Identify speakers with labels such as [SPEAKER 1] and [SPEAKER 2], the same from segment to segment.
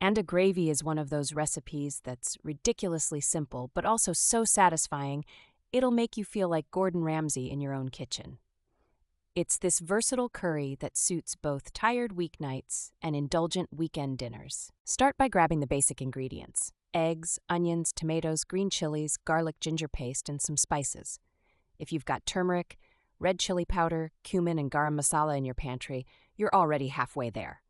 [SPEAKER 1] And a gravy is one of those recipes that's ridiculously simple, but also so satisfying, it'll make you feel like Gordon Ramsay in your own kitchen. It's this versatile curry that suits both tired weeknights and indulgent weekend dinners. Start by grabbing the basic ingredients: eggs, onions, tomatoes, green chilies, garlic, ginger paste, and some spices. If you've got turmeric, red chili powder, cumin, and garam masala in your pantry, you're already halfway there.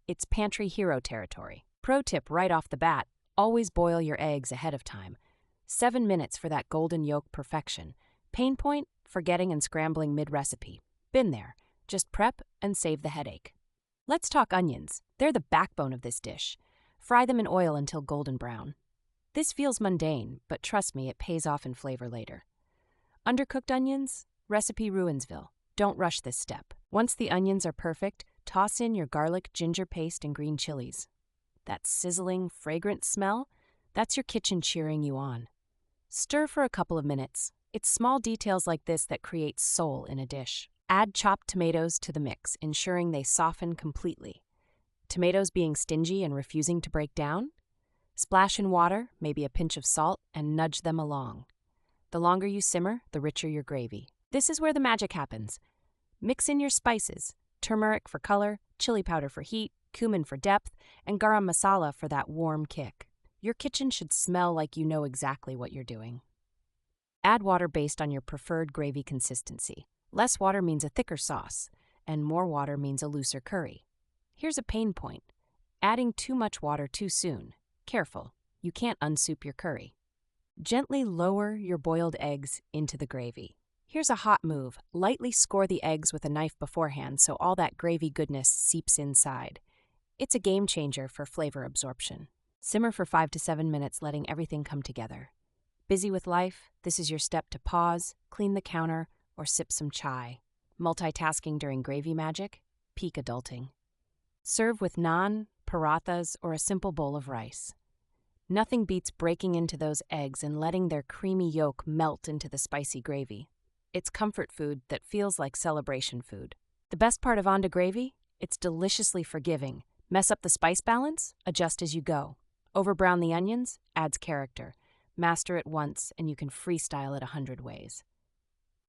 [SPEAKER 1] It's pantry hero territory. Pro tip right off the bat: always boil your eggs ahead of time. 7 minutes for that golden yolk perfection. Pain point: forgetting and scrambling mid-recipe. Been there. Just prep and save the headache. Let's talk onions. They're the backbone of this dish. Fry them in oil until golden brown. This feels mundane, but trust me, it pays off in flavor later. Undercooked onions? Recipe Ruinsville. Don't rush this step. Once the onions are perfect, toss in your garlic, ginger paste, and green chilies. That sizzling, fragrant smell? That's your kitchen cheering you on. Stir for a couple of minutes. It's small details like this that create soul in a dish. Add chopped tomatoes to the mix, ensuring they soften completely. Tomatoes being stingy and refusing to break down? Splash in water, maybe a pinch of salt, and nudge them along. The longer you simmer, the richer your gravy. This is where the magic happens. Mix in your spices: turmeric for color, chili powder for heat, cumin for depth, and garam masala for that warm kick. Your kitchen should smell like you know exactly what you're doing. Add water based on your preferred gravy consistency. Less water means a thicker sauce, and more water means a looser curry. Here's a pain point: adding too much water too soon. Careful, you can't unsoup your curry. Gently lower your boiled eggs into the gravy. Here's a hot move: lightly score the eggs with a knife beforehand so all that gravy goodness seeps inside. It's a game changer for flavor absorption. Simmer for 5 to 7 minutes, letting everything come together. Busy with life? This is your step to pause, clean the counter, or sip some chai. Multitasking during gravy magic? Peak adulting. Serve with naan, parathas, or a simple bowl of rice. Nothing beats breaking into those eggs and letting their creamy yolk melt into the spicy gravy. It's comfort food that feels like celebration food. The best part of Onda gravy? It's deliciously forgiving. Mess up the spice balance? Adjust as you go. Overbrown the onions? Adds character. Master it once, and you can freestyle it 100 ways.